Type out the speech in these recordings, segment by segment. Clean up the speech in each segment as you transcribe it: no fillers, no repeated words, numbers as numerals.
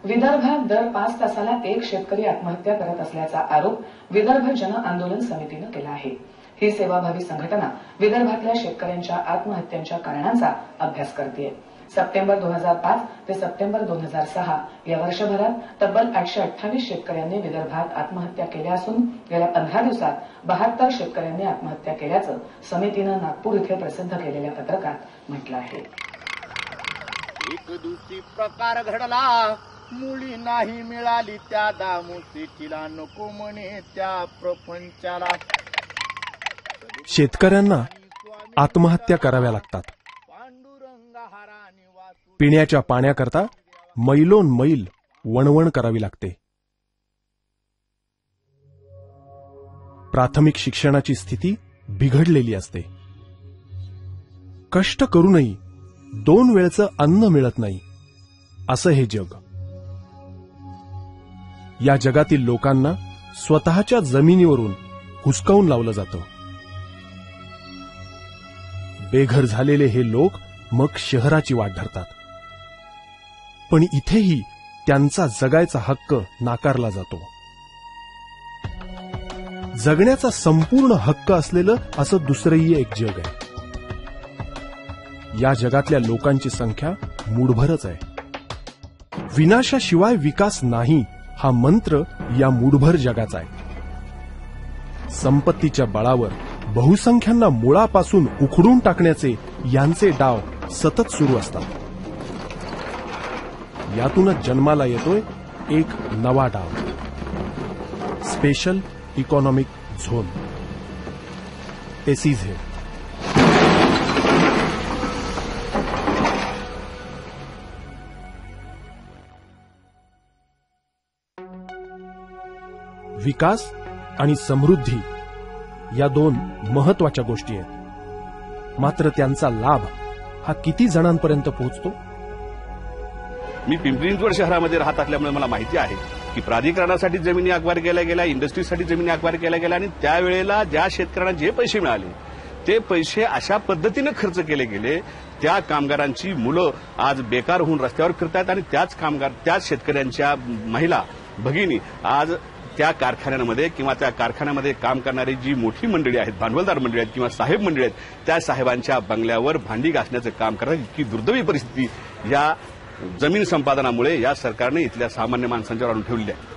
विदर्भात दर 5 तासाला एक शेतकरी आत्महत्या करत असल्याचा आरोप विदर्भ जन आंदोलन समितीनं केला आहे। ही सेवाभावी संघटना विदर्भातल्या शेतकऱ्यांच्या आत्महत्यांच्या कारणांचा अभ्यास करतेय। सप्टेंबर 2005 ते सप्टेंबर 2006 या वर्षभरात तब्बल 828 शेतकऱ्यांनी विदर्भात आत्महत्या केल्या असून गेल्या 15 दिवसात 72 शेतकऱ्यांनी आत्महत्या केल्याचं समितीनं नागपूर इथे प्रसिद्ध केलेल्या पत्रकात म्हटलं आहे। एक दुसरी प्रकार घडला, मुली नाही मिळाली त्या दामुसीला, नको म्हणे त्या प्रपंचाला। शेतकऱ्यांना आत्महत्या कराव्या लागतात। पिण्याच्या पाण्याकरता मैलोन मैल वणवण करावी लागते। प्राथमिक शिक्षणाची स्थिती बिघडलेली असते। कष्ट करूनही 2 वेळचं अन्न मिळत नाही, असं हे जग। या जगातील लोकांना स्वतःच्या जमिनीवरून हुसकावून लावलं जातं। बेघर झालेले हे लोक मग शहराची वाट धरतात, पण इथेही त्यांचा जगायचा हक्क नाकारला जातो। जगण्याचा संपूर्ण हक्क असलेलं असं दुसरंही एक जग आहे। या जगातल्या लोकांची संख्या मूठभरच आहे। विनाशाशिवाय विकास नाही हा मंत्र या मूठभर जगाचा आहे। संपत्तीच्या बळावर बहुसंख्यांना मुळापासून उखडून टाकण्याचे यांचे डाव सतत सुरू असतात। यातूनच जन्माला येतोय एक नवा डाव, स्पेशल इकॉनॉमिक झोन SEZ। विकास आणि समृद्धी या 2 महत्वाच्या गोष्टी आहेत, मात्र त्यांचा लाभ हा किती जणांपर्यंत पोहोचतो? मी पिंपरी चिंचवड शहरामध्ये राहत असल्यामुळे मला माहिती आहे की प्राधिकरणासाठी जमिनी अक्वायर केल्या गेल्या, इंडस्ट्रीसाठी जमिनी अक्वायर केल्या गेल्या, आणि त्यावेळेला ज्या शेतकऱ्यांना जे पैसे मिळाले ते पैसे अशा पद्धतीने खर्च केले गेले, त्या कामगारांची मुलं आज बेकार होऊन रस्त्यावर फिरतात, आणि त्याच शेतकऱ्यांच्या महिला भगिनी आज त्या कारखान्यांमध्ये किंवा त्या कारखान्यामध्ये काम करणारी जी मोठी मंडळी आहेत, भांडवलदार मंडळी आहेत किंवा साहेब मंडळी आहेत, त्या साहेबांच्या बंगल्यावर भांडी घासण्याचं काम करतात। इतकी दुर्दैवी परिस्थिती या जमीन संपादनामुळे या सरकारने इथल्या सामान्य माणसांच्यावर आणून ठेवली आहे।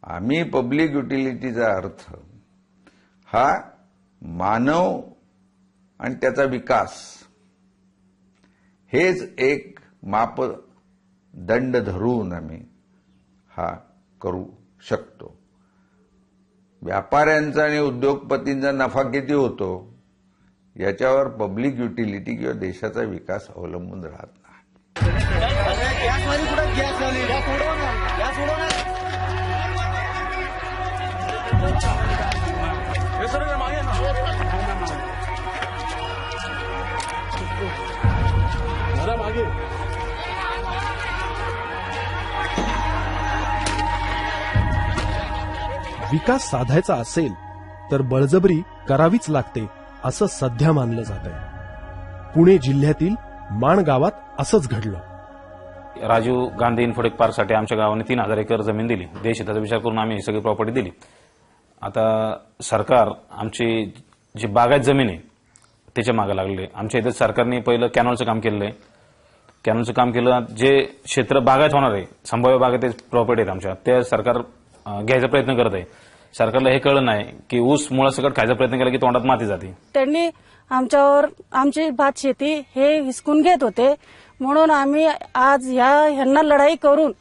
आम्ही पब्लिक युटिलिटीचा अर्थ हा मानव आणि त्याचा विकास हेच एक मापदंड धरून आम्ही हा करू शकतो। व्यापाऱ्यांचा आणि उद्योगपतींचा नफा किती होतो याच्यावर पब्लिक युटिलिटी किंवा देशाचा विकास अवलंबून राहत नाही। विकास साधायचा असेल तर बळजबरी करावीच लागते असं सध्या मानलं जात आहे। पुणे जिल्ह्यातील माण गावात असंच घडलं। राजीव गांधी इन्फोटेक पार्कसाठी आमच्या गावाने 3000 एकर जमीन दिली। देशहिताचा विचार करून आम्ही ही सगळी प्रॉपर्टी दिली। आता सरकार आमची जी बागायत जमीन आहे त्याच्या मागे लागले। आमच्या इथे सरकारने पहिलं कॅनॉलचं काम केलं आहे। कॅनॉलचं काम केलं, जे क्षेत्र बागायत होणार आहे, संभाव्य बागायत प्रॉपर्टी आहेत आमच्या, ते सरकार घ्यायचा प्रयत्न करत आहे। सरकारला हे कळलं नाही की ऊस मुळासकट खायचा प्रयत्न केला की तोंडात माती जाते। त्यांनी आमच्यावर आमची भात शेती हे हिसकून घेत होते, म्हणून आम्ही आज ह्यांना लढाई करून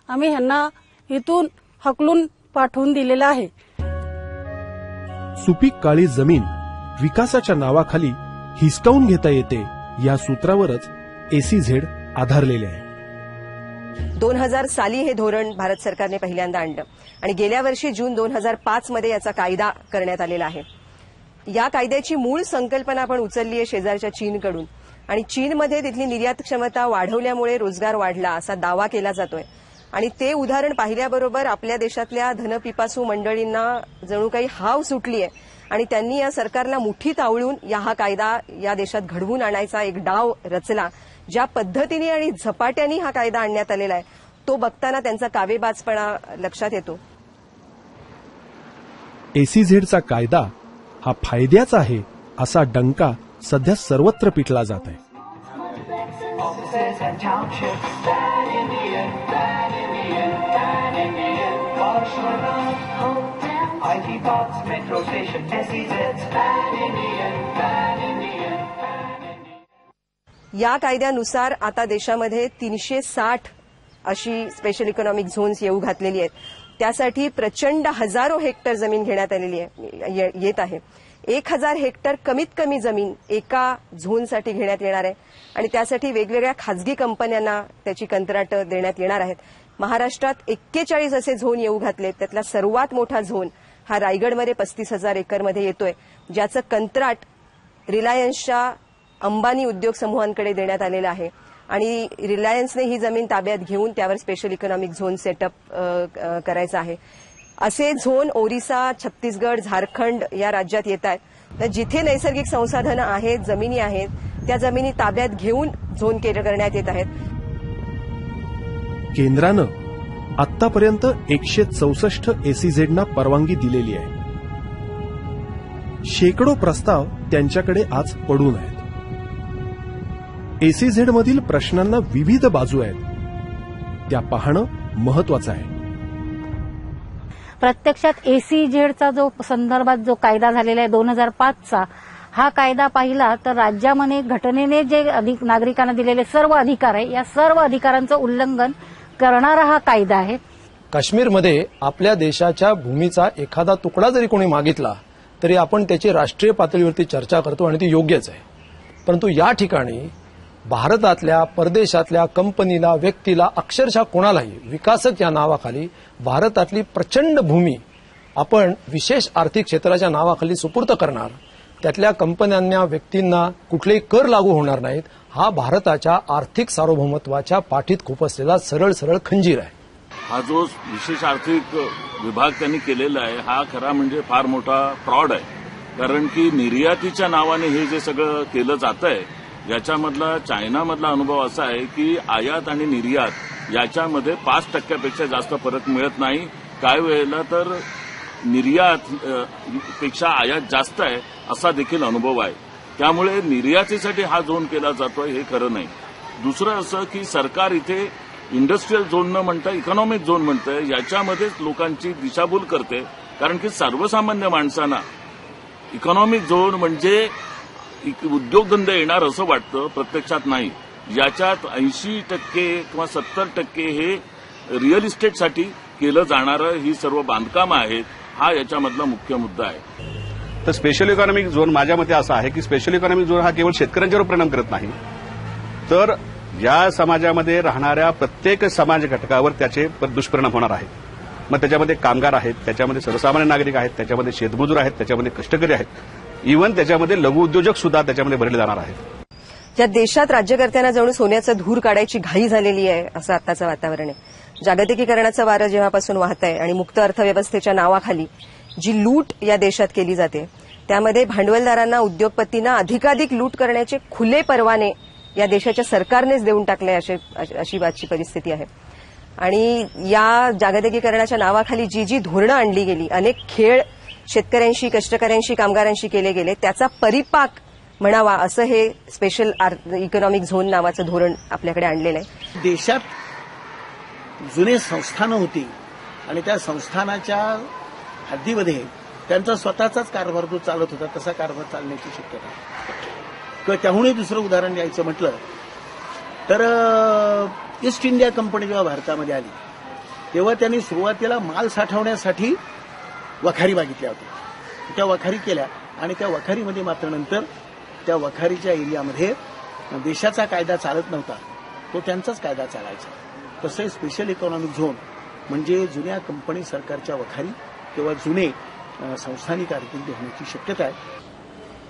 आम्ही ह्यांना इथून हकलून पाठवून दिलेलं आहे। सुपीक काळी जमीन विकासाच्या नावाखाली हिसकावून घेता येते या सूत्रावरच SEZ आधारलेले आहे। 2000 साली हे धोरण भारत सरकारने पहिल्यांदा आणलं आणि गेल्या वर्षी जून 2005 मध्ये याचा कायदा करण्यात आलेला आहे। या कायद्याची मूळ संकल्पना आपण उचलली आहे शेजारच्या चीनकडून, आणि चीनमध्ये तिथली निर्यात क्षमता वाढवल्यामुळे रोजगार वाढला असा दावा केला जातोय। आणि ते उदाहरण पाहिल्याबरोबर आपल्या देशातल्या धनपिपासू मंडळींना जणू काही हाव सुटली आहे आणि त्यांनी या सरकारला मुठीत आवळून हा कायदा या देशात घडवून आणायचा एक डाव रचला. ज्या पद्धतीने आणि झपाट्याने हा कायदा आणण्यात आलेला आहे तो बघताना त्यांचा कावेबाजपणा लक्षात येतो. एसीझेडचा कायदा हा फायद्याचा आहे असा डंका सध्या सर्वत्र पिटला जात आहे. या कायद्यानुसार आता देशामध्ये 360 अशी स्पेशल इकॉनॉमिक झोन्स येऊ घातलेली आहेत. त्यासाठी प्रचंड हजारो हेक्टर जमीन घेण्यात आलेली येत आहे. 1000 हेक्टर कमीत कमी जमीन एका झोनसाठी घेण्यात येणार आहे आणि त्यासाठी वेगवेगळ्या खासगी कंपन्यांना त्याची कंत्राटं देण्यात येणार आहेत. महाराष्ट्रात 41 असे झोन येऊ घातले. त्यातला सर्वात मोठा झोन हा रायगडमध्ये 35,000 एकरमध्ये येतोय, ज्याचं कंत्राट रिलायन्सच्या अंबानी उद्योग समूहांकडे देण्यात आलेलं आहे आणि रिलायन्सने ही जमीन ताब्यात घेऊन त्यावर स्पेशल इकॉनॉमिक झोन सेटअप करायचा आहे. असे झोन ओरिसा, छत्तीसगड, झारखंड या राज्यात येत आहेत. तर जिथे नैसर्गिक संसाधनं आहेत, जमिनी आहेत, त्या जमिनी ताब्यात घेऊन झोन करण्यात येत आहेत. केंद्रानं आतापर्यंत 164 एसीझेडना परवानगी दिलेली आहे. शेकडो प्रस्ताव त्यांच्याकडे आज पडून आहेत. एसीझेड मधील प्रश्नांना विविध बाजू आहेत, त्या पाहणं महत्वाचं आहे. प्रत्यक्षात एसीझेडचा जो संदर्भात जो कायदा झालेला आहे 2005चा, हा कायदा पाहिला तर राज्यामध्ये घटनेने जे नागरिकांना दिलेले सर्व अधिकार आहे, या सर्व अधिकारांचं उल्लंघन करणारा हा कायदा आहे. काश्मीरमध्ये आपल्या देशाच्या भूमीचा एखादा तुकडा जरी कोणी मागितला तरी आपण त्याची राष्ट्रीय पातळीवरती चर्चा करतो आणि ती योग्यच आहे. परंतु या ठिकाणी भारतातल्या, परदेशातल्या कंपनीला, व्यक्तीला, अक्षरशः कोणालाही विकासक या नावाखाली भारतातली प्रचंड भूमी आपण विशेष आर्थिक क्षेत्राच्या नावाखाली सुपूर्द करणार, त्यातल्या कंपन्यांना, व्यक्तींना कुठलेही कर लागू होणार नाहीत, हा भारताच्या आर्थिक सार्वभौमत्वाच्या पाठीत खुपसलेला सरळ सरळ खंजीर आहे. हा जो विशेष आर्थिक विभाग त्यांनी केलेला आहे हा खरा म्हणजे फार मोठा फ्रॉड आहे. कारण की निर्यातीच्या नावाने हे जे सगळं केलं जात आहे याच्यामधला चायनामधला अनुभव असा आहे की आयात आणि निर्यात याच्यामध्ये 5% जास्त फरक मिळत नाही. काही वेळेला तर निर्यात पेक्षा आयात जास्त आहे असा देखील अनुभव आहे. त्यामुळे निर्यातीसाठी हा झोन केला जातोय हे खरं नाही. दुसरं असं की सरकार इथे इंडस्ट्रीयल झोन न म्हणता इकॉनॉमिक झोन म्हणतंय, याच्यामध्येच लोकांची दिशाभूल करते. कारण की सर्वसामान्य माणसांना इकॉनॉमिक झोन म्हणजे उद्योगधंदे येणार असं वाटतं, प्रत्यक्षात नाही. याच्यात 80% किंवा 70% हे रिअल इस्टेटसाठी केलं जाणारं ही सर्व बांधकामं आहेत. हा याच्यामधला मुख्य मुद्दा आहे. तर स्पेशल इकॉनॉमिक झोन माझ्या मते असं आहे की स्पेशल इकॉनॉमिक झोन हा केवळ शेतकऱ्यांच्यावर परिणाम करत नाही, तर या समाजामध्ये राहणाऱ्या प्रत्येक समाज घटकावर त्याचे दुष्परिणाम होणार आहेत. मग त्याच्यामध्ये कामगार आहेत, त्याच्यामध्ये सर्वसामान्य नागरिक आहेत, त्याच्यामध्ये शेतमजूर आहेत, त्याच्यामध्ये कष्टकरी आहेत, इव्हन त्याच्यामध्ये लघु उद्योजक सुद्धा त्याच्यामध्ये भरले जाणार आहेत. ज्या देशात राज्यकर्त्यांना जणू सोन्याचा धूर काढायची घाई झालेली आहे असं आताचं वातावरण आहे. जागतिकीकरणाचं वारं जेव्हापासून वाहत आहे आणि मुक्त अर्थव्यवस्थेच्या नावाखाली जी लूट या देशात केली जाते त्यामध्ये भांडवलदारांना, उद्योगपतींना अधिकाधिक लूट करण्याचे खुले परवाने या देशाच्या सरकारनेच देऊन टाकले अशी आजची परिस्थिती आहे. आणि या जागतिकीकरणाच्या नावाखाली जी जी धोरणं आणली गेली, अनेक खेळ शेतकऱ्यांशी, कष्टकऱ्यांशी, कामगारांशी केले गेले, त्याचा परिपाक म्हणावा असं हे स्पेशल इकॉनॉमिक झोन नावाचं धोरण आपल्याकडे आणलेलं आहे. देशात जुने संस्थानं होती आणि त्या संस्थानाच्या हद्दीमध्ये त्यांचा स्वतःचाच कारभार जो चालत होता तसा कारभार चालण्याची शक्यता आहे. त्याहूनही दुसरं उदाहरण द्यायचं म्हटलं तर ईस्ट इंडिया कंपनी जेव्हा भारतामध्ये आली तेव्हा त्यांनी सुरुवातीला माल साठवण्यासाठी वखारी मागितल्या होत्या. त्या वखारी केल्या आणि त्या वखारीमध्ये मात्र नंतर त्या वखारीच्या एरियामध्ये देशाचा कायदा चालत नव्हता, तो त्यांचाच कायदा चालायचा. तसं स्पेशल इकॉनॉमिक झोन म्हणजे जुन्या कंपनी सरकारच्या वखारी किंवा जुने संस्थानिक कारकिर्दी होण्याची शक्यता आहे.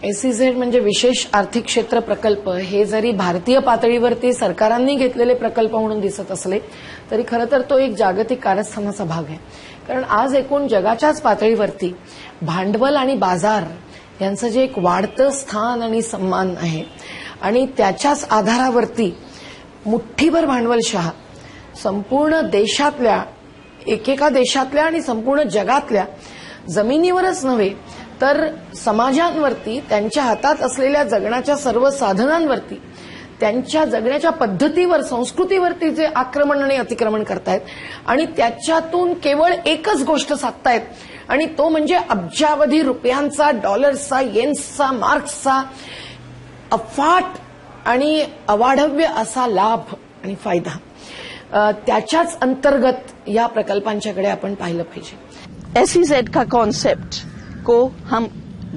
एसीझेड म्हणजे विशेष आर्थिक क्षेत्र प्रकल्प हे जरी भारतीय पातळीवरती सरकारांनी घेतलेले प्रकल्प म्हणून दिसत असले तरी खरं तर तो एक जागतिक कारस्थानाचा भाग आहे. कारण आज एकूण जगाच्याच पातळीवरती भांडवल आणि बाजार यांचं जे एक वाढतं स्थान आणि सन्मान आहे आणि त्याच्याच आधारावरती मुठ्ठीभर भांडवलशहा संपूर्ण देशातल्या एकेका देशातल्या आणि संपूर्ण जगातल्या जमिनीवरच नव्हे तर समाजांवरती त्यांच्या हातात असलेल्या जगण्याच्या सर्व साधनांवरती त्यांच्या जगण्याच्या पद्धतीवर संस्कृतीवरती जे आक्रमण आणि अतिक्रमण करतायत आणि त्याच्यातून केवळ एकच गोष्ट साधतायत आणि तो म्हणजे अब्जावधी रुपयांचा, डॉलर्सचा, येन्सचा, मार्क्सचा अफाट आणि अवाढव्य असा लाभ आणि फायदा. त्याच्याच अंतर्गत या प्रकल्पांच्याकडे आपण पाहिलं पाहिजे. एसीजेड का कॉन्सेप्ट को हम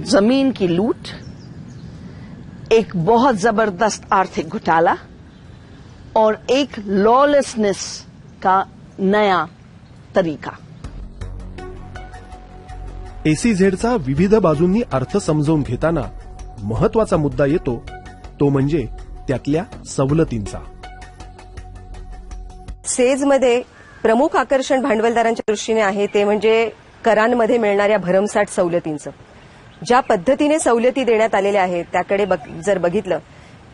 जमीन की लूट, एक बहुत जबरदस्त आर्थिक घोटाला और एक लॉलेसनेस का नया तरीका. एसीझेडचा विविध बाजूंनी अर्थ समजावून घेताना महत्वाचा मुद्दा येतो तो म्हणजे त्यातल्या सवलतींचा. सेजमध्ये प्रमुख आकर्षण भांडवलदारांच्या दृष्टीने आहे ते म्हणजे करांमध्ये मिळणाऱ्या भरमसाठ सवलतींचं. ज्या पद्धतीने सवलती देण्यात आलेल्या आहेत त्याकडे जर बघितलं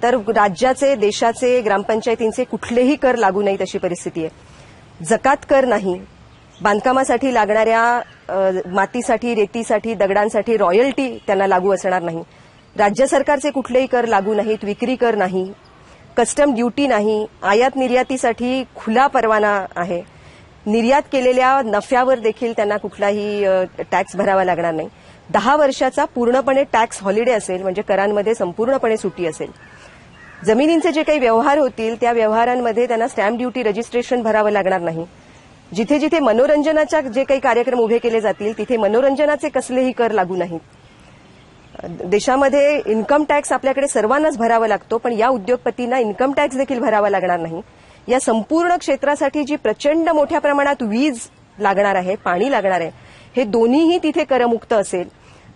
तर राज्याचे, देशाचे, ग्रामपंचायतींचे कुठलेही कर लागू नाहीत अशी परिस्थिती आहे. जकात कर नाही, बांधकामासाठी लागणाऱ्या मातीसाठी, रेतीसाठी, दगडांसाठी रॉयल्टी त्यांना लागू असणार नाही, राज्य सरकारचे कुठलेही कर लागू नाहीत, विक्री कर नाही, कस्टम ड्युटी नाही, आयात निर्यातीसाठी खुला परवाना आहे, निर्यात केलेल्या नफ्यावर देखील त्यांना कुठलाही टॅक्स भरावा लागणार नाही, 10 वर्षाचा पूर्णपणे टॅक्स हॉलिडे असेल म्हणजे करांमध्ये संपूर्णपणे सुट्टी असेल, जमिनींचे जे काही व्यवहार होतील त्या व्यवहारांमध्ये त्यांना स्टॅम्प ड्युटी, रजिस्ट्रेशन भरावं लागणार नाही, जिथे जिथे मनोरंजनाच्या जे काही कार्यक्रम उभे केले जातील तिथे मनोरंजनाचे कसलेही कर लागू नाहीत. देशामध्ये इन्कम टॅक्स आपल्याकडे सर्वांनाच भरावा लागतो पण या उद्योगपतींना इन्कम टॅक्स देखील भरावा लागणार नाही. या संपूर्ण क्षेत्रासाठी जी प्रचंड मोठ्या प्रमाणात वीज लागणार आहे, पाणी लागणार आहे, हे दोन्हीही तिथे करमुक्त असेल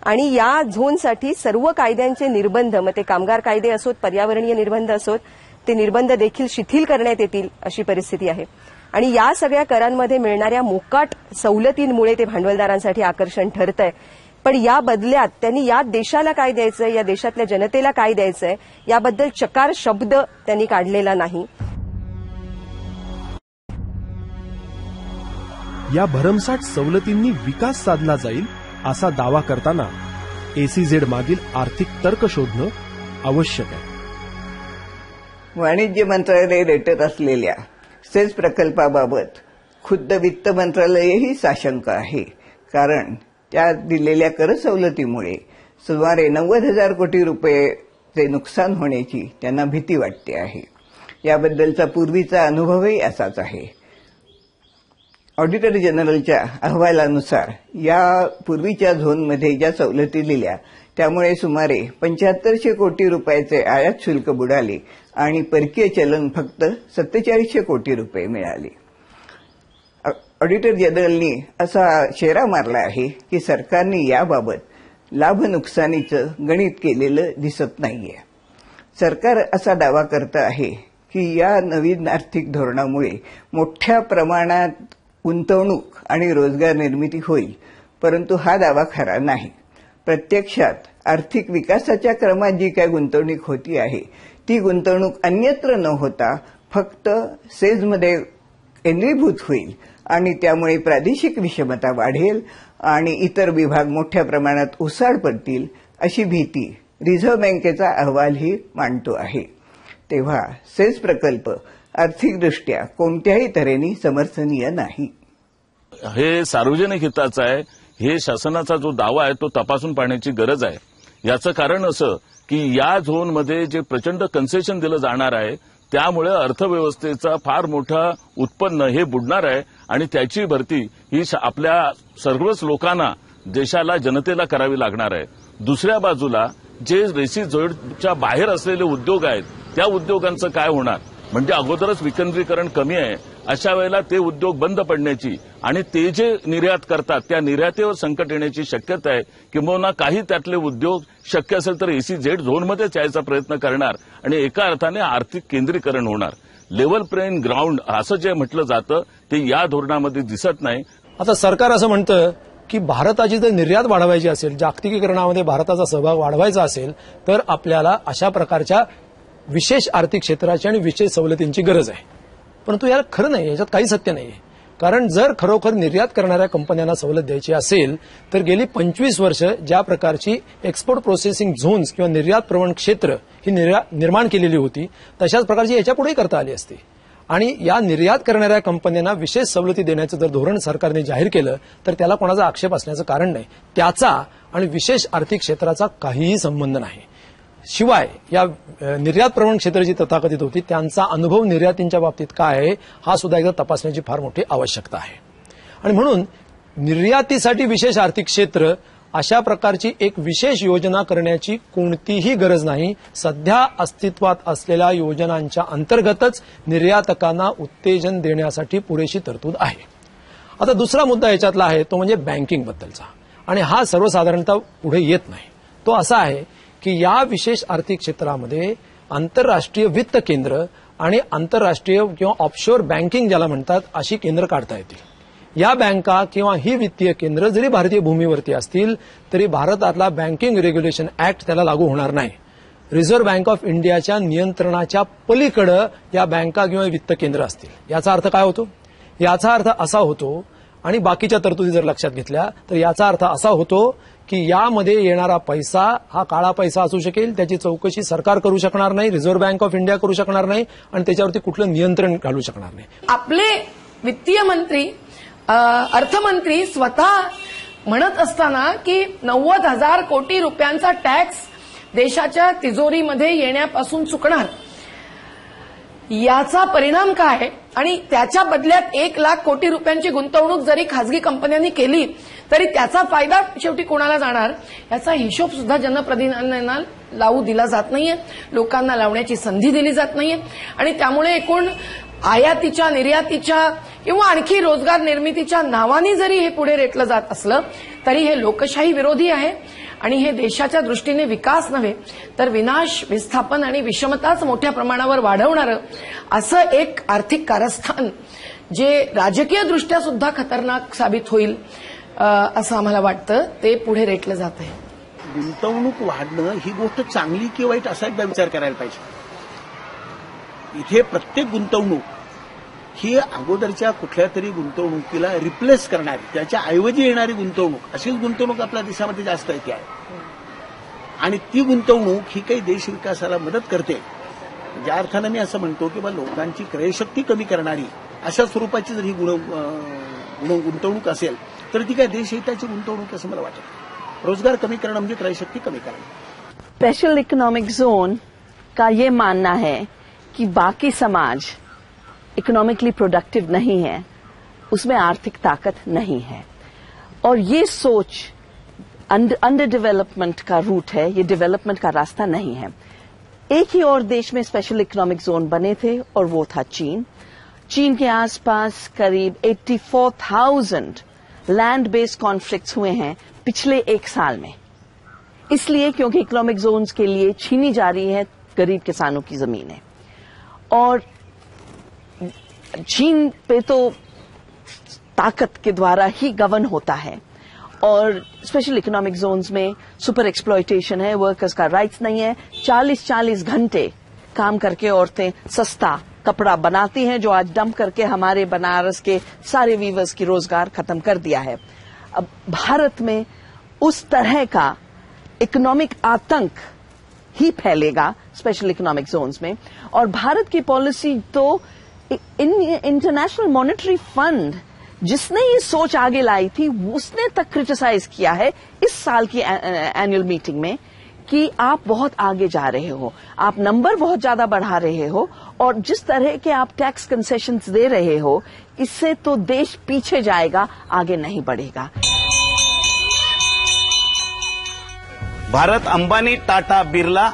आणि या झोनसाठी सर्व कायद्यांचे निर्बंध, मग ते कामगार कायदे असोत, पर्यावरणीय निर्बंध असोत, ते निर्बंध देखील शिथिल करण्यात येतील अशी परिस्थिती आहे. आणि या सगळ्या करांमध्ये मिळणाऱ्या मोकाट सवलतींमुळे ते भांडवलदारांसाठी आकर्षण ठरतंय. पण या बदल्यात त्यांनी या देशाला काय द्यायचंय, या देशातल्या जनतेला काय द्यायचंय याबद्दल चकार शब्द त्यांनी काढलेला नाही. या भरमसाठ सवलतींनी विकास साधला जाईल असा दावा करताना एसीझेड मागील आर्थिक तर्क शोधणं आवश्यक आहे. वाणिज्य मंत्रालय रेटत असलेल्या सेज प्रकल्पाबाबत खुद्द वित्त मंत्रालयही साशंक आहे. कारण त्या दिलेल्या कर सवलतीमुळे सुमारे 90,000 कोटी रुपयेचे नुकसान होण्याची त्यांना भीती वाटते आहे. याबद्दलचा पूर्वीचा अनुभवही असाच आहे. ऑडिटर जनरलच्या अहवालानुसार या पूर्वीच्या झोनमध्ये ज्या सवलती दिल्या त्यामुळे सुमारे 7500 कोटी रुपयाचे आयात शुल्क बुडाले आणि परकीय चलन फक्त 4700 कोटी रुपये मिळाले. ऑडिटर जनरलनी असा शेरा मारला आहे की सरकारने याबाबत लाभ नुकसानीचं गणित केलेलं दिसत नाहीये. सरकार असा दावा करत आहे की या नवीन आर्थिक धोरणामुळे मोठ्या प्रमाणात गुंतवणूक आणि रोजगार निर्मिती होईल, परंतु हा दावा खरा नाही. प्रत्यक्षात आर्थिक विकासाच्या क्रमात जी काय गुंतवणूक होती आहे ती गुंतवणूक अन्यत्र न होता फक्त सेजमध्ये केंद्रीभूत होईल आणि त्यामुळे प्रादेशिक विषमता वाढेल आणि इतर विभाग मोठ्या प्रमाणात ओसाड पडतील अशी भीती रिझर्व्ह बँकेचा अहवालही मांडतो आहे. तेव्हा सेज प्रकल्प आर्थिकदृष्ट्या कोणत्याही तऱ्हेने समर्थनीय नाही. हे सार्वजनिक हिताचं आहे. हे शासनाचा जो दावा आहे तो तपासून पाहण्याची गरज आहे. याचं कारण असं की या झोनमध्ये जे प्रचंड कन्सेशन दिलं जाणार आहे त्यामुळे अर्थव्यवस्थेचा फार मोठा उत्पन्न हे बुडणार आहे आणि त्याची भरती ही आपल्या सर्वच लोकांना, देशाला, जनतेला करावी लागणार आहे. दुसऱ्या बाजूला जे रेसी झोनच्या बाहेर असलेले उद्योग आहेत त्या उद्योगांचं काय होणार? म्हणजे अगोदरच विकेंद्रीकरण कमी आहे अशा वेळेला ते उद्योग बंद पडण्याची आणि ते जे निर्यात करतात त्या निर्यातीवर संकट येण्याची शक्यता आहे. किंबहुना काही त्यातले उद्योग शक्य असेल तर ECZ झोनमध्येच यायचा प्रयत्न करणार आणि एका अर्थाने आर्थिक केंद्रीकरण होणार. लेव्हल प्लेइंग ग्राउंड असं जे म्हटलं जातं ते या धोरणामध्ये दिसत नाही. आता सरकार असं म्हणतं की भारताची जर निर्यात वाढवायची असेल, जागतिकीकरणामध्ये भारताचा सहभाग वाढवायचा असेल तर आपल्याला अशा प्रकारच्या विशेष आर्थिक क्षेत्राची आणि विशेष सवलतींची गरज आहे. परंतु याला खरं नाही, याच्यात काही सत्य नाही. कारण जर खरोखर निर्यात करणाऱ्या कंपन्यांना सवलत द्यायची असेल तर गेली 25 वर्ष ज्या प्रकारची एक्सपोर्ट प्रोसेसिंग झोन्स किंवा निर्यात प्रवण क्षेत्र ही निर्माण केलेली होती तशाच प्रकारची याच्यापुढेही करता आली असती. आणि या निर्यात करणाऱ्या कंपन्यांना विशेष सवलती देण्याचं जर धोरण सरकारने जाहीर केलं तर त्याला कोणाचा आक्षेप असण्याचं कारण नाही. त्याचा आणि विशेष आर्थिक क्षेत्राचा काहीही संबंध नाही. शिवाय या निर्यात प्रवण क्षेत्र जी तथाकथित होती त्यांचा अनुभव निर्यातींच्या बाबतीत काय आहे हा सुद्धा एकदा तपासण्याची फार मोठी आवश्यकता आहे. आणि म्हणून निर्यातीसाठी विशेष आर्थिक क्षेत्र अशा प्रकारची एक विशेष योजना करण्याची कोणतीही गरज नाही. सध्या अस्तित्वात असलेल्या योजनांच्या अंतर्गतच निर्यातकांना उत्तेजन देण्यासाठी पुरेशी तरतूद आहे. आता दुसरा मुद्दा याच्यातला आहे तो म्हणजे बँकिंगबद्दलचा, आणि हा सर्वसाधारणतः पुढे येत नाही. तो असा आहे की या विशेष आर्थिक क्षेत्रामध्ये आंतरराष्ट्रीय वित्त केंद्र आणि आंतरराष्ट्रीय किंवा ऑफशोर बँकिंग ज्याला म्हणतात अशी केंद्र काढता येतील. या बँका किंवा ही वित्तीय केंद्र जरी भारतीय भूमीवरती असतील तरी भारतातला बँकिंग रेग्युलेशन ऍक्ट त्याला लागू होणार नाही. रिझर्व्ह बँक ऑफ इंडियाच्या नियंत्रणाच्या पलीकडे या बँका किंवा वित्त केंद्र असतील. याचा अर्थ काय होतो? याचा अर्थ असा होतो, आणि बाकीच्या तरतुदी जर लक्षात घेतल्या तर याचा अर्थ असा होतो की यामध्ये येणारा पैसा हा काळा पैसा असू शकेल, त्याची चौकशी सरकार करू शकणार नाही, रिझर्व्ह बँक ऑफ इंडिया करू शकणार नाही आणि त्याच्यावरती कुठलं नियंत्रण घालू शकणार नाही. आपले वित्तीय मंत्री अर्थमंत्री स्वतः म्हणत असताना की 90,000 कोटी रुपयांचा टॅक्स देशाच्या तिजोरीमध्ये येण्यापासून चुकणार, याचा परिणाम काय आणि त्याच्या बदल्यात 1,00,000 कोटी रुपयांची गुंतवणूक जरी खासगी कंपन्यांनी केली तरी त्याचा फायदा शेवटी कोणाला जाणार याचा हिशोब सुद्धा जनप्रतिनिधींना लावू दिला जात नाहीये, लोकांना लावण्याची संधी दिली जात नाहीये. आणि त्यामुळे एकूण आयातीच्या, निर्यातीच्या किंवा आणखी रोजगार निर्मितीच्या नावाने जरी हे पुढे रेटलं जात असलं तरी हे लोकशाही विरोधी आहे आणि हे देशाच्या दृष्टीने विकास नव्हे तर विनाश, विस्थापन आणि विषमताच मोठ्या प्रमाणावर वाढवणारं असं एक आर्थिक कारस्थान जे राजकीय दृष्ट्या सुद्धा खतरनाक साबित होईल असं आम्हाला वाटतं, ते पुढे रेटलं जात आहे. गुंतवणूक वाढणं ही गोष्ट चांगली की वाईट असा एकदा विचार करायला पाहिजे. इथे प्रत्येक गुंतवणूक ही अगोदरच्या कुठल्या तरी गुंतवणुकीला रिप्लेस करणारी, त्याच्या ऐवजी येणारी गुंतवणूक, अशीच गुंतवणूक आपल्या देशामध्ये जास्त येते आहे. आणि ती गुंतवणूक ही काही देश विकासाला मदत करते. ज्या अर्थानं मी असं म्हणतो की लोकांची क्रयशक्ती कमी करणारी अशा स्वरूपाची जर ही गुंतवणूक असेल तर ती काय देशहिताची गुंतवणूक असं मला वाटतं. रोजगार कमी करणं म्हणजे क्रयशक्ती कमी करणं. स्पेशल इकोनॉमिक जोन का ये मानना है कि बाकी समाज इकोनॉमिकली प्रोडक्टिव नहीं है, उसमें आर्थिक ताकत नहीं है, और ये सोच अंडर डेवलपमेंट का रूट है, ये डेवलपमेंट का रास्ता नहीं है. एक ही और देश में स्पेशल इकोनॉमिक जोन बने थे और वो था चीन. चीन के आसपास करीब 84,000 लैंड बेस्ड कॉन्फ्लिक्ट्स हुए हैं पिछले एक साल में, इसलिए क्योंकि इकोनॉमिक जोन्स के लिए छीनी जा रही है गरीब किसानों की जमीनें. और चीन पे तो ताकत के द्वारा ही गवर्न होता है, और स्पेशल इकोनॉमिक जोन्स में सुपर एक्सप्लॉयटेशन है, वर्कर्स का राइट्स नहीं है. 40-40 घंटे काम करके औरतें सस्ता कपड़ा बनाती हैं जो आज डंप करके हमारे बनारस के सारे वीवर्स की रोजगार खत्म कर दिया है. अब भारत में उस तरह का इकोनॉमिक आतंक ही फैलेगा स्पेशल इकोनॉमिक जोन्स में. और भारत की पॉलिसी तो इंटरनेशनल मॉनेटरी फंड जिसने ये सोच आगे लाई थी उसने तक क्रिटिसाइज किया है इस साल की एनुअल मीटिंग में कि आप बहुत आगे जा रहे हो, आप नंबर बहुत ज्यादा बढ़ा रहे हो, और जिस तरह के आप टैक्स कंसेशंस दे रहे हो इससे तो देश पीछे जाएगा, आगे नहीं बढ़ेगा. भारत अंबानी, टाटा, बिर्ला,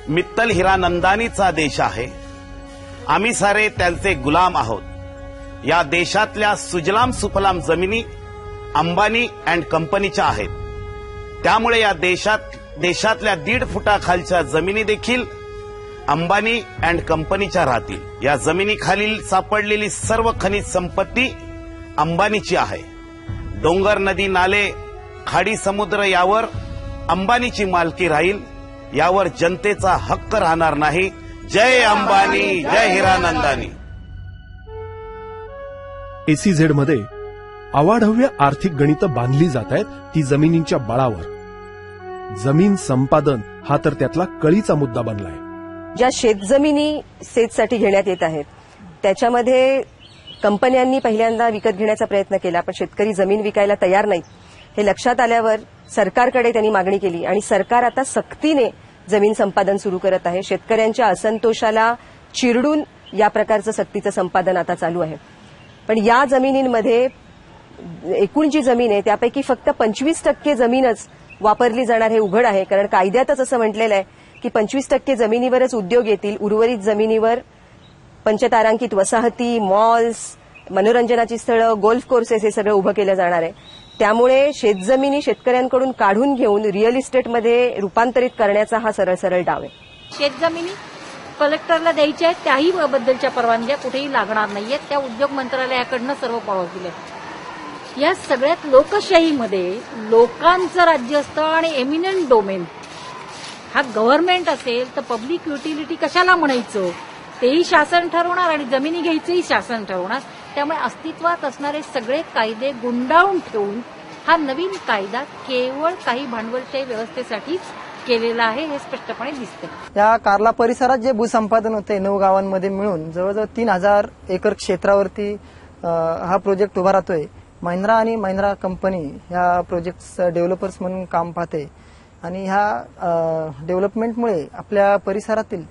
मित्तल, हिरानंदानीचा देश आहे. आम्ही सारे त्यांचे गुलाम आहोत. या देशातल्या सुजलाम सुफलाम जमिनी अंबानी अँड कंपनीच्या आहेत. त्यामुळे या देशातल्या 1.5 फुटाखालच्या जमिनी देखील अंबानी अँड कंपनीच्या राहतील. या जमिनीखालील सापडलेली सर्व खनिज संपत्ती अंबानीची आहे. डोंगर, नदी, नाले, खाडी, समुद्र यावर अंबानीची मालकी राहील. यावर जनतेचा हक्क राहणार नाही. जय अंबानी, जय हिरानंदानी. एसीझेड मध्ये अवाढव्य आर्थिक गणितं बांधली जात आहेत ती जमिनींच्या बळावर. जमीन संपादन हा तर त्यातला कळीचा मुद्दा बनलाय. ज्या शेतजमिनी सेचसाठी घेण्यात येत आहेत त्याच्यामध्ये कंपन्यांनी पहिल्यांदा विकत घेण्याचा प्रयत्न केला, पण शेतकरी जमीन विकायला तयार नाहीत. हे लक्षात आल्यावर सरकारकडे त्यांनी मागणी केली आणि सरकार आता सक्तीने जमीन संपादन सुरू करत आहे. शेतकऱ्यांच्या असंतोषाला चिरडून या प्रकारचं सक्तीचं संपादन आता चालू आहे. पण या जमिनींमध्ये एकूण जी जमीन आहे त्यापैकी फक्त 25% जमीनच वापरली जाणार हे उघड आहे. कारण कायद्यातच असं म्हटलेलं आहे की 25% जमिनीवरच उद्योग येतील, उर्वरित जमिनीवर पंचतारांकित वसाहती, मॉल्स, मनोरंजनाची स्थळं, गोल्फ कोर्सेस हे सगळं उभं केलं जाणार आहे. त्यामुळे शेतजमिनी शेतकऱ्यांकडून काढून घेऊन रिअल इस्टेटमध्ये रूपांतरित करण्याचा हा सरळ सरळ डाव आहे. शेतजमिनी कलेक्टरला द्यायच्या आहेत, त्याही बद्दलच्या परवानग्या कुठेही लागणार नाहीयेत. त्या उद्योग मंत्रालयाकडनं सर्व परवानगी आहे. या सगळ्यात लोकशाहीमध्ये लोकांचं राज्य असतं आणि एमिनंट डोमेन हा गव्हर्नमेंट असेल तर पब्लिक युटिलिटी कशाला म्हणायचं तेही शासन ठरवणार आणि जमिनी घ्यायचंही शासन ठरवणार. त्यामुळे अस्तित्वात असणारे सगळे कायदे गुंडाळून ठेवून हा नवीन कायदा केवळ काही भांडवलशाही व्यवस्थेसाठीच केलेला आहे हे स्पष्टपणे दिसते. या कार्ला परिसरात जे भूसंपादन होते 9 गावांमध्ये मिळून जवळजवळ 3000 एकर क्षेत्रावरती हा प्रोजेक्ट उभा राहतोय. महिंद्रा आणि महिंद्रा कंपनी ह्या प्रोजेक्ट डेव्हलपर्स म्हणून काम पाहते आणि ह्या डेव्हलपमेंटमुळे आपल्या परिसरातील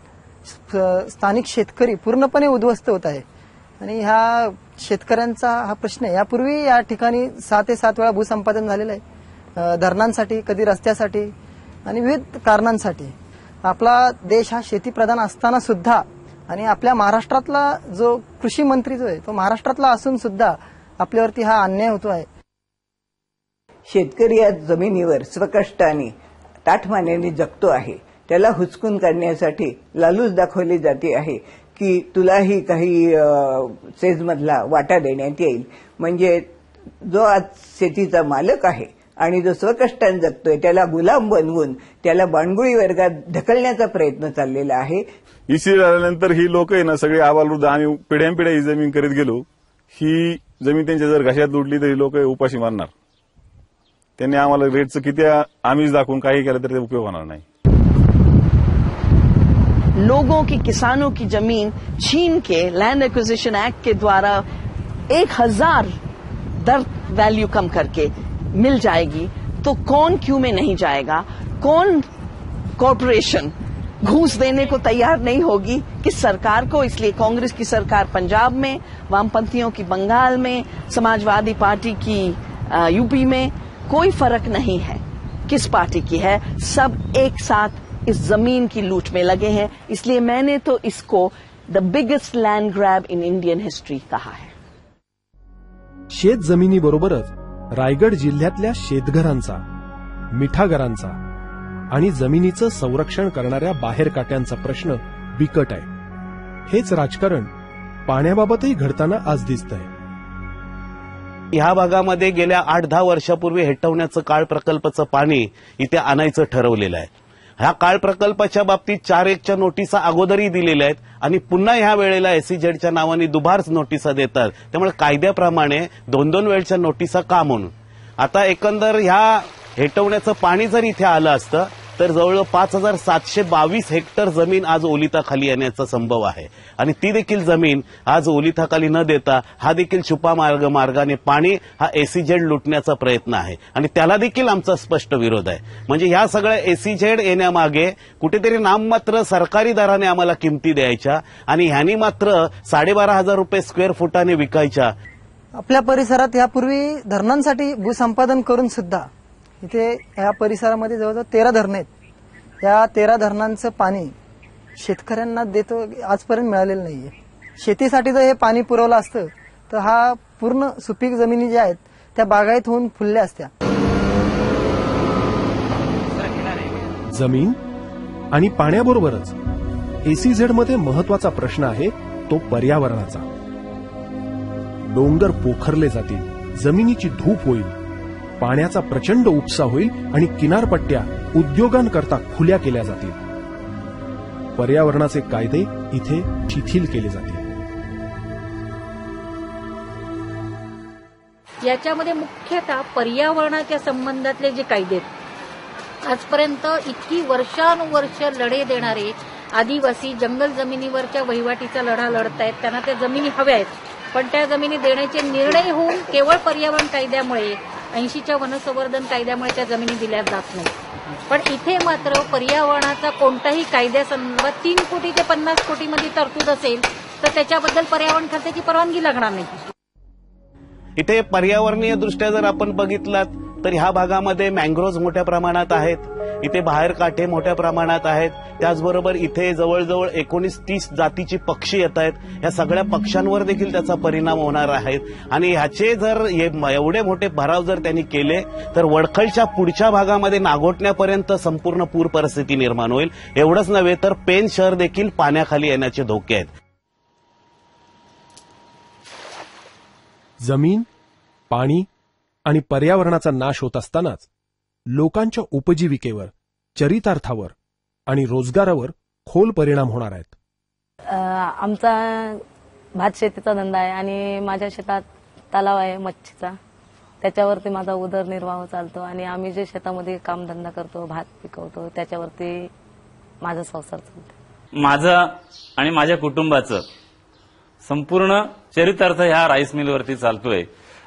स्थानिक शेतकरी पूर्णपणे उद्ध्वस्त होत आहे. आणि ह्या शेतकऱ्यांचा हा प्रश्न आहे. यापूर्वी या ठिकाणी 6 ते 7 वेळा भूसंपादन झालेलं आहे, धरणांसाठी, कधी रस्त्यासाठी आणि विविध कारणांसाठी. आपला देश हा शेतीप्रधान असताना सुद्धा आणि आपल्या महाराष्ट्रातला जो कृषी मंत्री जो आहे तो महाराष्ट्रातला असून सुद्धा आपल्यावरती हा अन्याय होतो आहे. शेतकरी या जमिनीवर स्वकष्टाने ताठमानेने जगतो आहे. त्याला हुसकून काढण्यासाठी लालूच दाखवली जाते आहे की तुलाही काही सेजमधला वाटा देण्यात येईल. म्हणजे जो आज शेतीचा मालक आहे आणि जो स्वकष्टाने जगतोय त्याला गुलाम बनवून त्याला बांडगुळी वर्गात ढकलण्याचा प्रयत्न चाललेला आहे. इसी झाल्यानंतर ही लोक आहे ना सगळे आबालवृद्ध आम्ही पिढ्यानपिढ्या ही जमीन करीत गेलो. ही जमीन त्यांच्या जर घशात उडली तर ही लोक उपाशी मारणार. त्यांनी आम्हाला रेटचं किती आमिष दाखवून काही केलं तरी उपयोग होणार नाही. लोगों की, किसानों की जमीन छीन के लैंड एक्विजिशन एक्ट के द्वारा 1000 दर वैल्यू कम करके मिल जाएगी तो कौन क्यों में नहीं जाएगा? कौन कॉर्पोरेशन घूस देने को तैयार नहीं होगी किस सरकार को? इसलिए कांग्रेस की सरकार पंजाब में, वामपंथियों की बंगाल में, समाजवादी पार्टी की यूपी में, कोई फर्क नहीं है किस पार्टी की है, सब एक साथ इस जमीन की लूट में लगे हैं. इसलिए मैंने तो इसको the biggest land grab in Indian history कहा है. शेत जमिनीबरोबरच रायगड जिल्ह्यातल्या शेतघरांचा, मिठागरांचा आणि जमिनीचं संरक्षण करणाऱ्या बाहेरकाट्यांचा प्रश्न बिकट आहे. हेच राजकारण पाण्याबाबतही घडताना आज दिसतंय. ह्या भागामध्ये गेल्या 8-10 वर्षापूर्वी हेटवण्याचं काळ प्रकल्पाचं पाणी इथे आणायचं ठरवलेलं आहे. ह्या काळ प्रकल्पाच्या बाबतीत 4-1च्या नोटिसा अगोदरही दिलेल्या आहेत आणि पुन्हा ह्या वेळेला एसीझेडच्या नावाने दुबार नोटिसा देतात. त्यामुळे कायद्याप्रमाणे 2-2 वेळच्या नोटिसा का म्हणून? आता एकंदर ह्या हेटवण्याचं पाणी जर इथे आलं असतं तर जवळजवळ 5722 हेक्टर जमीन आज ओलिताखाली येण्याचा संभव आहे आणि ती देखील जमीन आज ओलिताखाली न देता हा देखील छुपा मार्गाने पाणी हा एसीझेड लुटण्याचा प्रयत्न आहे आणि त्याला देखील आमचा स्पष्ट विरोध आहे. म्हणजे ह्या सगळ्या एसीझेड येण्यामागे कुठेतरी नाममात्र सरकारी दराने आम्हाला किमती द्यायच्या आणि ह्यांनी मात्र 12,500 रुपये स्क्वेअर फुटाने विकायच्या. आपल्या परिसरात यापूर्वी धरणांसाठी भूसंपादन करून सुद्धा इथे या परिसरामध्ये जवळजवळ 13 धरणं आहेत. या 13 धरणांचं पाणी शेतकऱ्यांना देतो आजपर्यंत मिळालेलं नाहीये. शेतीसाठी जर हे पाणी पुरवलं असतं तर हा पूर्ण सुपीक जमिनी ज्या आहेत त्या बागायत होऊन फुलल्या असत्या. जमीन आणि पाण्याबरोबरच एसीझेड मध्ये महत्वाचा प्रश्न आहे तो पर्यावरणाचा. डोंगर पोखरले जातील, जमिनीची धूप होईल, पाण्याचा प्रचंड उपसा होईल आणि किनारपट्ट्या उद्योगांकरता खुल्या केल्या जातील. पर्यावरणाचे कायदे इथे शिथिल केले जातील. याच्यामध्ये मुख्यतः पर्यावरणाच्या संबंधातले जे कायदे आहेत, आजपर्यंत इतकी वर्षानुवर्ष लढे देणारे आदिवासी जंगल जमिनीवरच्या वहिवाटीचा लढा लढतायत. त्यांना त्या जमिनी हव्या आहेत, पण त्या जमिनी देण्याचे निर्णय होऊन केवळ पर्यावरण कायद्यामुळे 80च्या वनसंवर्धन कायद्यामुळे त्या जमिनी दिल्या जात नाही. पण इथे मात्र पर्यावरणाचा कोणताही कायद्यासंदर्भात 3 कोटी ते 50 कोटीमध्ये तरतूद असेल तर त्याच्याबद्दल पर्यावरण खात्याची परवानगी लागणार नाही. इथे पर्यावरणीय दृष्ट्या जर आपण बघितलात तर ह्या भागामध्ये मँग्रोव्ह मोठ्या प्रमाणात आहेत, इथे बाहेर काठे मोठ्या प्रमाणात आहेत. त्याचबरोबर इथे जवळजवळ 19-30 जातीची पक्षी येत आहेत. या सगळ्या पक्ष्यांवर देखील त्याचा परिणाम होणार आहे. आणि ह्याचे जर एवढे मोठे भराव जर त्यांनी केले तर वडखलच्या पुढच्या भागामध्ये नागोठण्यापर्यंत संपूर्ण पूर परिस्थिती निर्माण होईल. एवढंच नव्हे तर पेण शहर देखील पाण्याखाली येण्याचे धोके आहेत. जमीन, पाणी आणि पर्यावरणाचा नाश होत असतानाच लोकांच्या उपजीविकेवर, चरितार्थावर आणि रोजगारावर खोल परिणाम होणार आहेत. आमचा भात शेतीचा धंदा आहे आणि माझ्या शेतात तलाव आहे मच्छीचा, त्याच्यावरती माझा उदरनिर्वाह चालतो. आणि आम्ही जे शेतामध्ये कामधंदा करतो, भात पिकवतो, त्याच्यावरती माझा संसार चालतो. माझं आणि माझ्या कुटुंबाचं संपूर्ण चरितार्थ ह्या राईस मिलवरती चालतोय.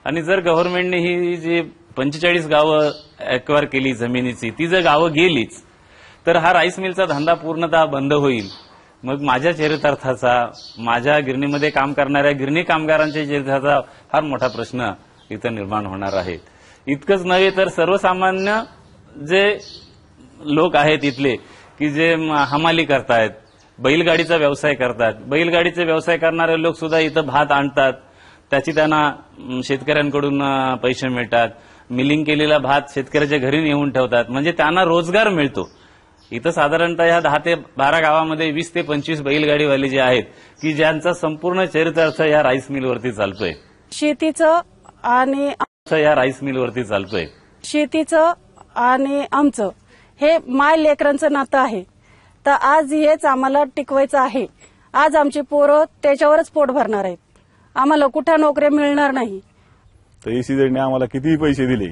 आणि जर गव्हर्नमेंटने ही जी 45 गावं एक्वायर केली जमिनीची, ती जर गावं गेलीच तर हा राईस मिलचा धंदा पूर्णतः बंद होईल. मग माझ्या चरितार्थाचा, माझ्या गिरणीमध्ये काम करणाऱ्या गिरणी कामगारांच्या चरितार्थाचा फार मोठा प्रश्न इथं निर्माण होणार आहे. इतकंच नव्हे तर सर्वसामान्य जे लोक आहेत इथले की जे हमाली करतायत, बैलगाडीचा व्यवसाय करतात, बैलगाडीचा व्यवसाय करणारे लोक सुद्धा इथं भात आणतात, त्याची त्यांना शेतकऱ्यांकडून पैसे मिळतात. मिलिंग केलेला भात शेतकऱ्याच्या घरी नेऊन ठेवतात, म्हणजे त्यांना रोजगार मिळतो. इथं साधारणतः या 10 ते 12 गावामध्ये 20 ते 25 बैलगाडीवाले जे आहेत की ज्यांचा संपूर्ण चरितार्थ या राईस मिलवरती चालतोय. शेतीचं आणि या राईस मिलवरती चालतोय. शेतीचं आणि आमचं हे माय लेकरांचं नातं आहे. तर आज हेच आम्हाला टिकवायचं आहे. आज आमची पोरं त्याच्यावरच पोट भरणार आहेत. आम्हाला कुठं नोकऱ्या मिळणार नाही. तर एसीझेडने आम्हाला कितीही पैसे दिले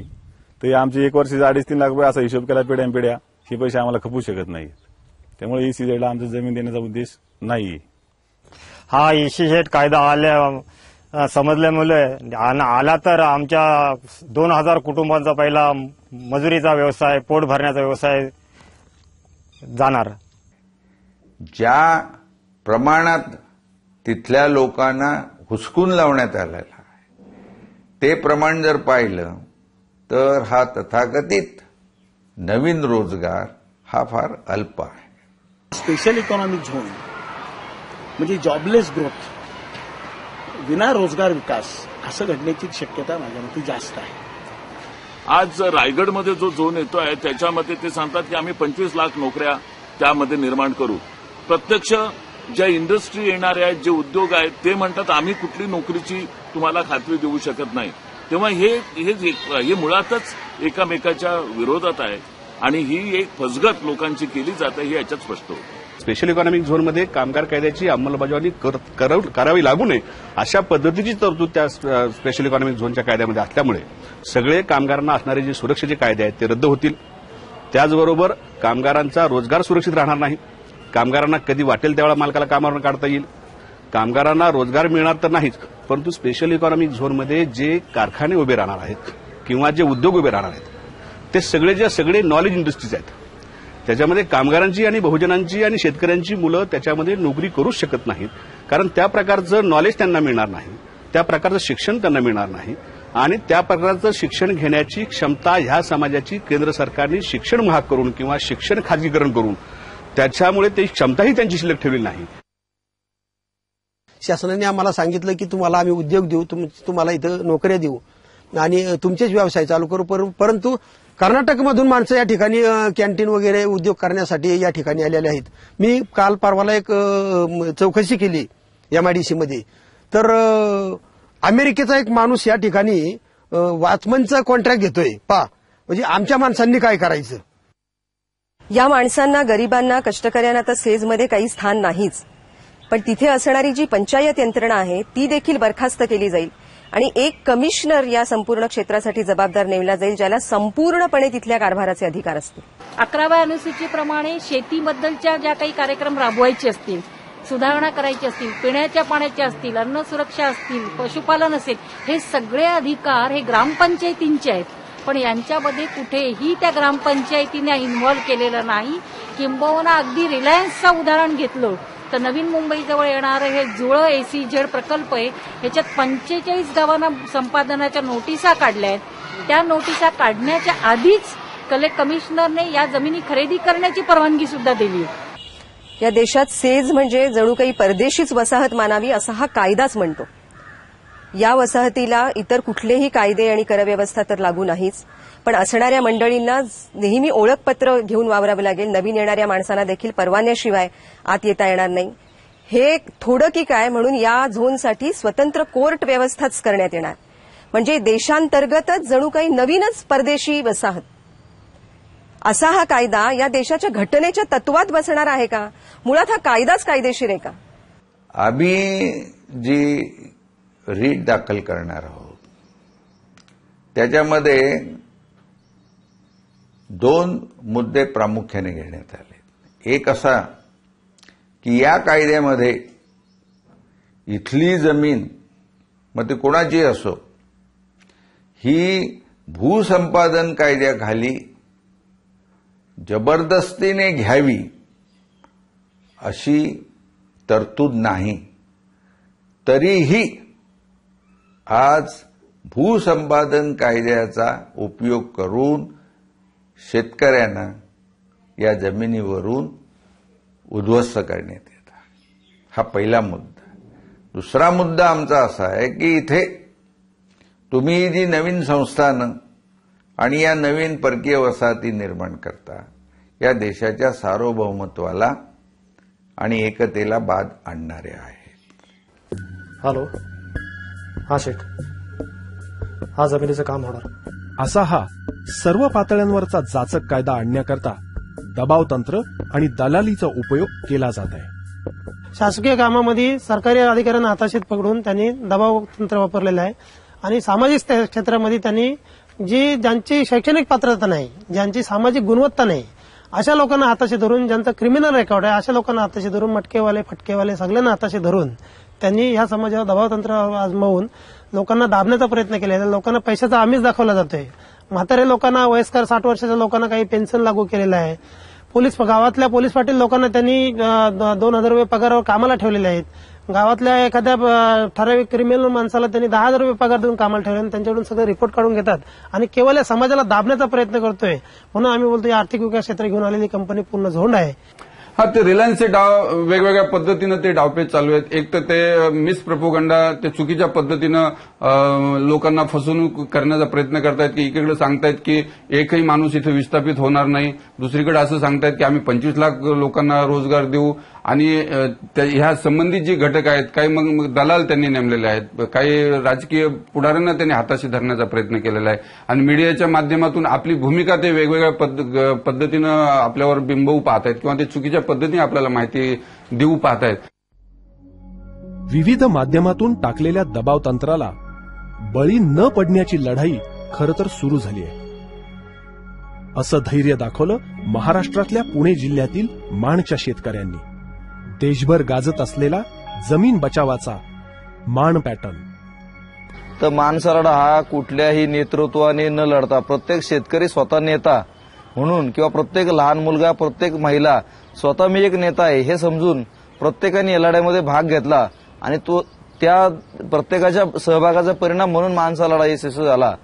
तरी आमचे 1 वर्षाचे 2.5-3 लाख रुपये असा हिशोब केला पिढ्या हे पैसे आम्हाला खपू शकत नाहीत. त्यामुळे एसीझेडला आमचं जमीन देण्याचा उद्देश नाही. हा एसीझेड कायदा आल्या समजल्यामुळे आला तर आमच्या 2000 कुटुंबांचा पहिला मजुरीचा व्यवसाय, पोट भरण्याचा व्यवसाय जाणार. ज्या प्रमाणात तिथल्या लोकांना हुसकून लावण्यात आलेला आहे ते प्रमाण जर पाहिलं तर हा तथाकथित नवीन रोजगार हा फार अल्प आहे. स्पेशल इकॉनॉमिक झोन म्हणजे जॉबलेस ग्रोथ, विना रोजगार विकास असं घडण्याची शक्यता माझ्या मते जास्त आहे. आज रायगडमध्ये जो झोन येतोय त्याच्यामध्ये ते सांगतात की आम्ही 25 लाख नोकऱ्या त्यामध्ये निर्माण करू. प्रत्यक्ष ज्या इंडस्ट्री येणाऱ्या आहेत, जे उद्योग आहेत, ते म्हणतात आम्ही कुठली नोकरीची तुम्हाला खात्री देऊ शकत नाही. तेव्हा हे मुळातच एकामेकाच्या विरोधात आहे आणि ही एक फसगत लोकांची केली जाते हे याच्यात स्पष्ट होतं. स्पेशल इकॉनॉमिक झोनमध्ये कामगार कायद्याची अंमलबजावणी करावी लागू नये अशा पद्धतीची तरतूद त्या स्पेशल इकॉनॉमिक झोनच्या कायद्यामध्ये असल्यामुळे सगळे कामगारांना असणारे जे सुरक्षेचे कायदे आहेत ते रद्द होतील. त्याचबरोबर कामगारांचा रोजगार सुरक्षित राहणार नाही. कामगारांना कधी वाटेल त्यावेळेला मालकाला कामावर काढता येईल. कामगारांना रोजगार मिळणार तर नाहीच, परंतु स्पेशल इकॉनॉमिक झोनमध्ये जे कारखाने उभे राहणार आहेत किंवा जे उद्योग उभे राहणार आहेत ते सगळे नॉलेज इंडस्ट्रीज आहेत. त्याच्यामध्ये कामगारांची आणि बहुजनांची आणि शेतकऱ्यांची मुलं त्याच्यामध्ये नोकरी करूच शकत नाहीत, कारण त्या प्रकारचं नॉलेज त्यांना मिळणार नाही, त्या प्रकारचं शिक्षण त्यांना मिळणार नाही आणि त्या प्रकारचं शिक्षण घेण्याची क्षमता ह्या समाजाची केंद्र सरकारने शिक्षण महाग करून किंवा शिक्षण खाजगीकरण करून त्याच्यामुळे ती क्षमताही त्यांची शिल्लक ठेवली नाही. शासनाने आम्हाला सांगितलं की तुम्हाला आम्ही उद्योग देऊ, तुम्हाला इथं नोकऱ्या देऊ आणि तुमचेच व्यवसाय चालू करू, परंतु कर्नाटकमधून माणसं या ठिकाणी कॅन्टीन वगैरे उद्योग करण्यासाठी या ठिकाणी आलेले आहेत. मी काल परवाला एक चौकशी केली MIDC मध्ये, तर अमेरिकेचा एक माणूस या ठिकाणी वॉचमनचा कॉन्ट्रॅक्ट घेतोय. म्हणजे आमच्या माणसांनी काय करायचं? या माणसांना, गरिबांना, कष्टकऱ्यांना तर सेजमध्ये काही स्थान नाहीच, पण तिथे असणारी जी पंचायत यंत्रणा आहे ती देखील बरखास्त केली जाईल आणि एक कमिशनर या संपूर्ण क्षेत्रासाठी जबाबदार नेमला जाईल, ज्याला संपूर्णपणे तिथल्या कारभाराचे अधिकार असतील. 11व्या अनुसूचीप्रमाणे शेतीबद्दलच्या ज्या काही कार्यक्रम राबवायचे असतील, सुधारणा करायची असतील, पिण्याच्या पाण्याच्या असतील, अन्न सुरक्षा असतील, पशुपालन असेल, हे सगळे अधिकार हे ग्रामपंचायतींचे आहेत. पण यांच्यामध्ये कुठेही त्या ग्रामपंचायतीने इन्व्हॉल्व केलेलं नाही. किंबहुना अगदी रिलायन्सचं उदाहरण घेतलं तर नवीन मुंबईजवळ येणारं हे जुळं ACZ प्रकल्प आहे. ह्याच्यात 45 गावांना संपादनाच्या नोटिसा काढल्या आहेत. त्या नोटिसा काढण्याच्या आधीच कमिशनरने या जमिनी खरेदी करण्याची परवानगी सुद्धा दिली आहे. या देशात सेज म्हणजे जणू काही परदेशीच वसाहत मानावी असा हा कायदाच म्हणतो. या वसाहतीला इतर कुठलेही कायदे आणि करव्यवस्था तर लागू नाहीच, पण असणाऱ्या मंडळींना नेहमी ओळखपत्र घेऊन वावरावं लागेल. नवीन येणाऱ्या माणसांना देखील परवान्याशिवाय आत येता येणार नाही. हे थोडं की काय म्हणून या झोनसाठी स्वतंत्र कोर्ट व्यवस्थाच करण्यात येणार. म्हणजे देशांतर्गतच जणू काही नवीनच परदेशी वसाहत. असा हा कायदा या देशाच्या घटनेच्या तत्वात बसणार आहे का? मुळात हा कायदाच कायदेशीर आहे का? आम्ही जी रीट दाखल करणार आहोत त्याच्यामध्ये 2 मुद्दे प्रामुख्याने घेण्यात आले. एक असा की या कायद्यामध्ये इथली जमीन, मग ती कोणाची असो, ही भूसंपादन कायद्याखाली जबरदस्तीने घ्यावी अशी तरतूद नाही. तरीही आज भूसंपादन कायद्याचा उपयोग करून शेतकऱ्यांना या जमिनीवरून उद्ध्वस्त करण्यात येतात. हा पहिला मुद्दा. दुसरा मुद्दा आमचा असा आहे की इथे तुम्ही जी नवीन संस्थानं आणि या नवीन परकीय वसाहती निर्माण करता, या देशाच्या सार्वभौमत्वाला आणि एकतेला बाध आणणारे आहेत. हॅलो, हा शेठ, हा जमिनीचं काम होणार. असा हा सर्व पातळ्यांवरचा जाचक कायदा आणण्याकरता दबाव तंत्र आणि दलालीचा उपयोग केला जात आहे. शासकीय कामामध्ये सरकारी अधिकाऱ्यांना हाताशीत पकडून त्यांनी दबाव तंत्र वापरलेलं आहे आणि सामाजिक क्षेत्रामध्ये त्यांनी ज्यांची शैक्षणिक पात्रता नाही, ज्यांची सामाजिक गुणवत्ता नाही, अशा लोकांना हाताशी धरून, ज्यांचा क्रिमिनल रेकॉर्ड आहे अशा लोकांना हाताशी धरून, मटकेवाले फटकेवाले सगळ्यांना हाताशी धरून त्यांनी ह्या समाजावर दबाव तंत्र आजमावून लोकांना दाबण्याचा प्रयत्न केला. लोकांना पैशाचा आमिष दाखवला जातोय. म्हातारे लोकांना, वयस्कर 60 वर्षाच्या लोकांना काही पेन्शन लागू केलेलं आहे. गावातल्या पोलीस पाटील लोकांना त्यांनी 2,000 रुपये पगारावर कामाला ठेवलेले आहेत. गावातल्या एखाद्या ठराविक क्रिमिनल माणसाला त्यांनी 10,000 रुपये पगार देऊन कामाला ठेवले आणि त्यांच्याकडून सगळे रिपोर्ट काढून घेतात आणि केवळ या समाजाला दाबण्याचा प्रयत्न करतोय. म्हणून आम्ही बोलतो या आर्थिक विकास क्षेत्र घेऊन आलेली कंपनी पूर्ण झोंड आहे. हा, ते रिलायन्सचे वेगवेगळ्या पद्धतीनं ते डावपेच चालू आहेत. एक तर ते मिस प्रोपोगंडा, ते चुकीच्या पद्धतीनं लोकांना फसवणूक करण्याचा प्रयत्न करतायत की इकडे सांगतायत की एकही माणूस इथे विस्थापित होणार नाही, दुसरीकडे असं सांगतायत की आम्ही 25 लाख लोकांना रोजगार देऊ आणि ह्या संबंधित जी घटक आहेत, काही मग दलाल त्यांनी नेमलेले आहेत, काही राजकीय पुढाऱ्यांना त्यांनी हाताशी धरण्याचा प्रयत्न केलेला आहे आणि मीडियाच्या माध्यमातून आपली भूमिका ते वेगवेगळ्या पद्धतीनं आपल्यावर बिंबवू पाहत आहेत किंवा ते चुकीच्या पद्धतीने आपल्याला माहिती देऊ पाहत आहेत. विविध माध्यमातून टाकलेल्या दबाव तंत्राला बळी न पडण्याची लढाई खरं तर सुरू झाली आहे. असं धैर्य दाखवलं महाराष्ट्रातल्या पुणे जिल्ह्यातील माणच्या शेतकऱ्यांनी. देशभर गाजत असलेला जमीन बचावाचा माण पॅटर्न. तर मानसरडा हा कुठल्याही नेतृत्वाने न लढता प्रत्येक शेतकरी स्वतः नेता म्हणून किंवा प्रत्येक लहान मुलगा, प्रत्येक महिला स्वतः मी एक नेता आहे हे समजून प्रत्येकाने या लढाईमध्ये भाग घेतला आणि तो त्या प्रत्येकाच्या सहभागाचा परिणाम म्हणून माणसा लढा यशस्वी झाला.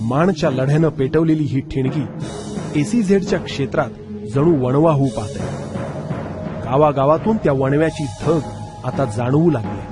माणच्या लढ्यानं पेटवलेली ही ठिणगी एसीझेडच्या क्षेत्रात जणू वणवा होऊ पाहते. गावागावातून त्या वणव्याची धग आता जाणवू लागली.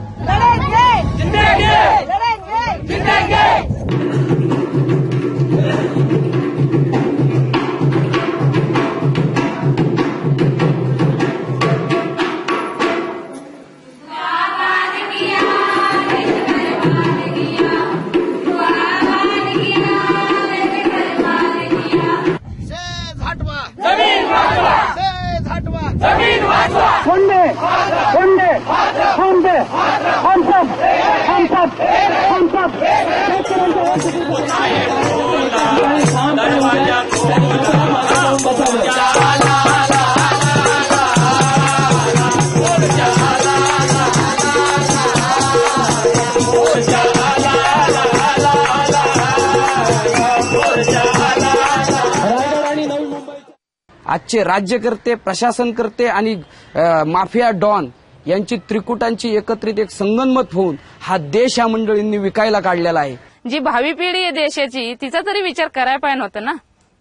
आजचे राज्यकर्ते, प्रशासनकर्ते आणि माफिया डॉन यांची त्रिकुटांची एकत्रित एक संगनमत होऊन हा देश या मंडळींनी विकायला काढलेला आहे. जी भावी पिढी आहे देशाची तिचा तरी विचार करायला पाहिजे होता ना,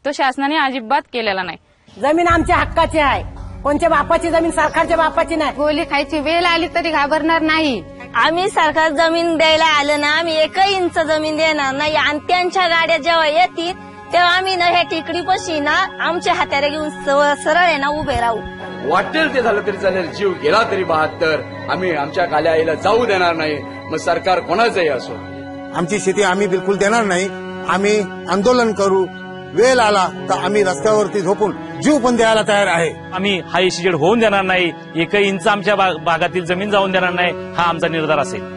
तो शासनाने अजिबात केलेला नाही. जमीन आमच्या हक्काची आहे, कोणत्या बापाची जमीन सरकारच्या बापाची नाही. गोळी खायची वेळ आली तरी घाबरणार नाही. आम्ही सरकार जमीन द्यायला आलं ना, आम्ही 1 इंच जमीन देणार नाही. आणि त्यांच्या गाड्या जेव्हा येतील तेव्हा आम्ही ना ह्या टिकडीपाशी ना आमच्या हाताला घेऊन सरळ आहे ना उभे राहू. वाटेल ते झालं तरी चालेल, जीव गेला तरी 72, आम्ही आमच्या काल्या आईला जाऊ देणार नाही. मग सरकार कोणाचंही असो. आमची शेती आम्ही बिलकुल देणार नाही. आम्ही आंदोलन करू, वेळ आला तर आम्ही रस्त्यावरती झोपून जीव पण द्यायला तयार आहे. आम्ही हा इशिजेड होऊन देणार नाही, 1 इंच आमच्या भागातील जमीन जाऊन देणार नाही, हा आमचा निर्धार असेल.